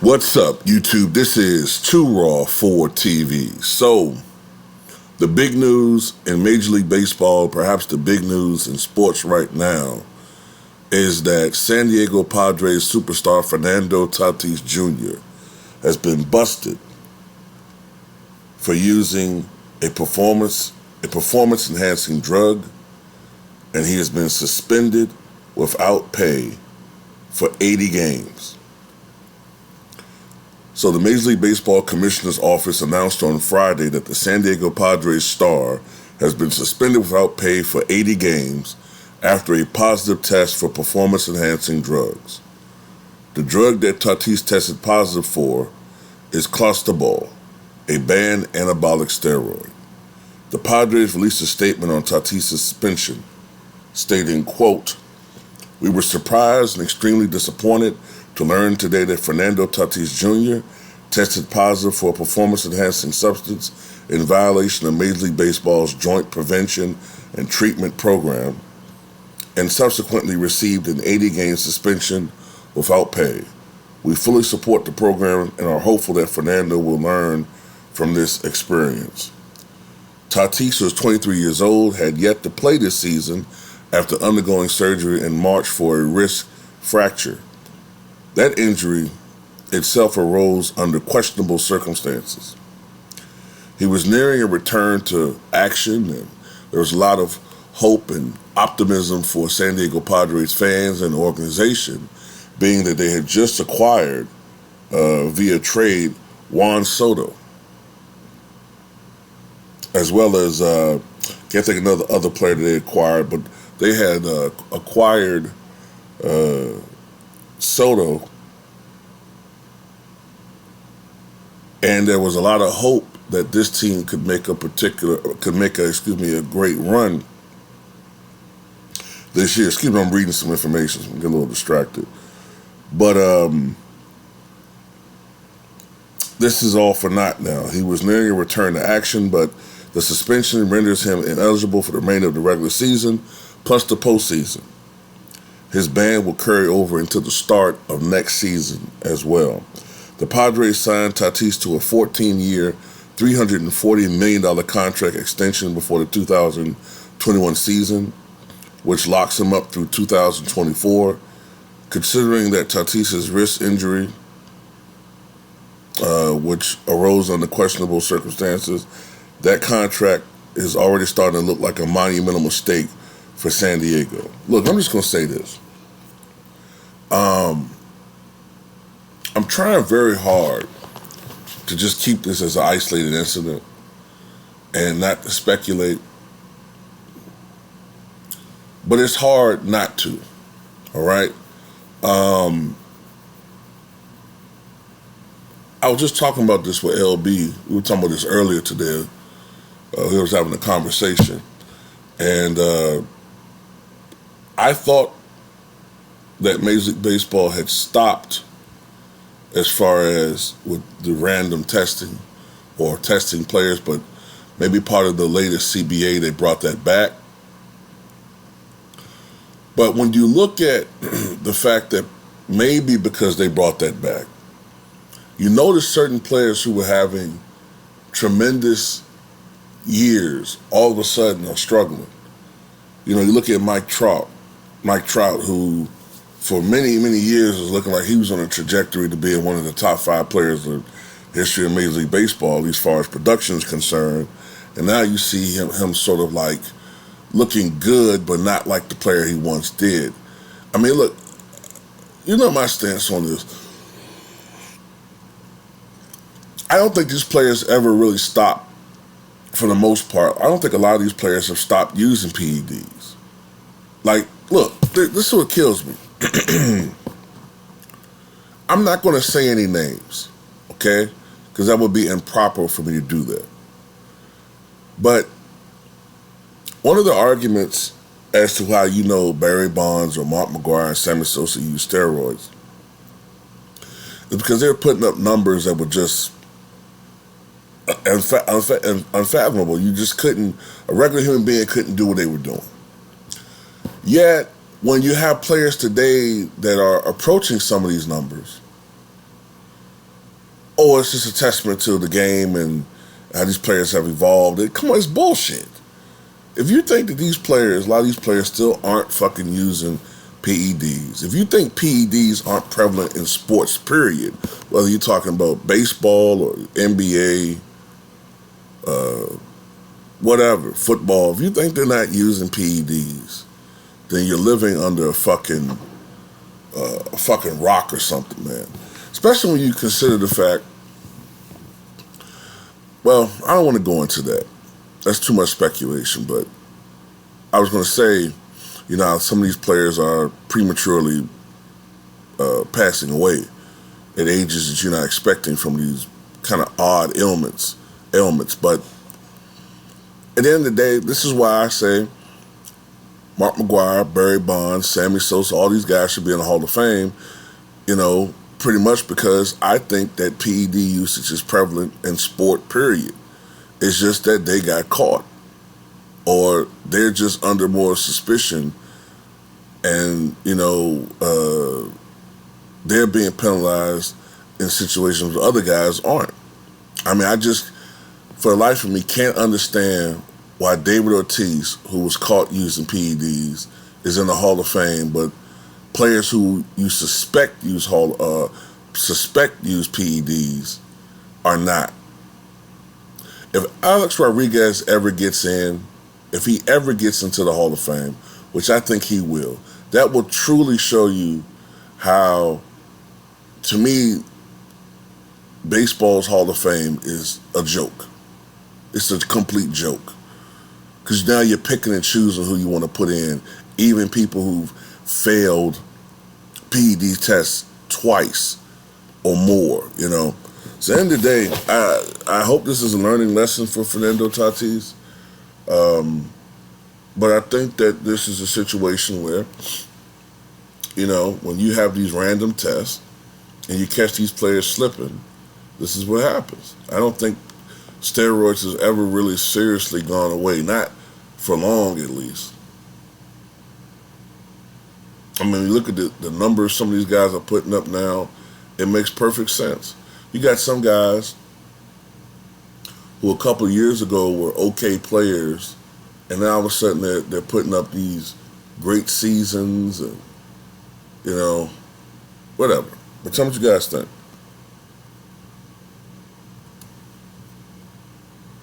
What's up, YouTube? This is Too Raw for TV. So, the big news in Major League Baseball, perhaps the big news in sports right now, is that San Diego Padres superstar Fernando Tatis Jr. has been busted for using a performance-enhancing drug, and he has been suspended without pay for 80 games. So the Major League Baseball Commissioner's Office announced on Friday that the San Diego Padres star has been suspended without pay for 80 games after a positive test for performance-enhancing drugs. The drug that Tatis tested positive for is clostebol, a banned anabolic steroid. The Padres released a statement on Tatis' suspension, stating, quote, "We were surprised and extremely disappointed to learn today that Fernando Tatis Jr. tested positive for a performance-enhancing substance in violation of Major League Baseball's Joint Prevention and Treatment Program and subsequently received an 80-game suspension without pay. We fully support the program and are hopeful that Fernando will learn from this experience." Tatis, who is 23 years old, had yet to play this season after undergoing surgery in March for a wrist fracture. That injury itself arose under questionable circumstances. He was nearing a return to action, and there was a lot of hope and optimism for San Diego Padres fans and the organization, being that they had just acquired, via trade, Juan Soto, as well as, can't think of another other player that they acquired, but they had acquired Soto, and there was a lot of hope that this team could make a great run this year. Excuse me, I'm reading some information, so I'm getting a little distracted. But this is all for naught now. He was nearing a return to action, but the suspension renders him ineligible for the remainder of the regular season, plus the postseason. His ban will carry over until the start of next season as well. The Padres signed Tatis to a 14-year, $340 million contract extension before the 2021 season, which locks him up through 2024. Considering that Tatis' wrist injury, which arose under questionable circumstances, that contract is already starting to look like a monumental mistake for San Diego. Look, I'm just going to say this. I'm trying very hard to just keep this as an isolated incident and not to speculate. But it's hard not to, all right? I was just talking about this with LB. We were talking about this earlier today. He was having a conversation. And I thought that Major League Baseball had stopped as far as with the random testing or testing players, but maybe part of the latest CBA, they brought that back. But when you look at the fact that maybe because they brought that back, you notice certain players who were having tremendous years all of a sudden are struggling. You know, you look at Mike Trout, who for many, many years was looking like he was on a trajectory to being one of the top 5 players in the history of Major League Baseball, at least as far as production is concerned. And now you see him sort of like looking good, but not like the player he once did. I mean, look, you know my stance on this. I don't think these players ever really stopped, for the most part. I don't think a lot of these players have stopped using PEDs. Like, look, this is what kills me. I'm not going to say any names, okay? Because that would be improper for me to do that. But one of the arguments as to how you know Barry Bonds or Mark McGwire and Sammy Sosa use steroids is because they were putting up numbers that were just unfathomable. You just couldn't, a regular human being couldn't do what they were doing. Yet, when you have players today that are approaching some of these numbers, oh, it's just a testament to the game and how these players have evolved. Come on, it's bullshit. If you think that these players, a lot of these players still aren't fucking using PEDs, if you think PEDs aren't prevalent in sports, period, whether you're talking about baseball or NBA, whatever, football, if you think they're not using PEDs, then you're living under a fucking rock or something, man. Especially when you consider the fact, well, I don't want to go into that. That's too much speculation, but I was going to say, you know, some of these players are prematurely passing away at ages that you're not expecting from these kind of odd ailments. But at the end of the day, this is why I say Mark McGwire, Barry Bonds, Sammy Sosa, all these guys should be in the Hall of Fame, you know, pretty much because I think that PED usage is prevalent in sport, period. It's just that they got caught or they're just under more suspicion and, you know, they're being penalized in situations where other guys aren't. I mean, I just, for the life of me, can't understand why David Ortiz, who was caught using PEDs, is in the Hall of Fame, but players who you suspect use PEDs are not. If Alex Rodriguez ever gets in, if he ever gets into the Hall of Fame, which I think he will, that will truly show you how, to me, baseball's Hall of Fame is a joke. It's a complete joke. Because now you're picking and choosing who you want to put in, even people who've failed PED tests twice or more, you know. So at the end of the day, I hope this is a learning lesson for Fernando Tatis. But I think that this is a situation where, you know, when you have these random tests and you catch these players slipping, this is what happens. I don't think steroids has ever really seriously gone away, not for long at least. I mean, you look at the numbers some of these guys are putting up now, it makes perfect sense. You got some guys who a couple of years ago were okay players, and now all of a sudden they're putting up these great seasons and, you know, whatever. But tell me what you guys think.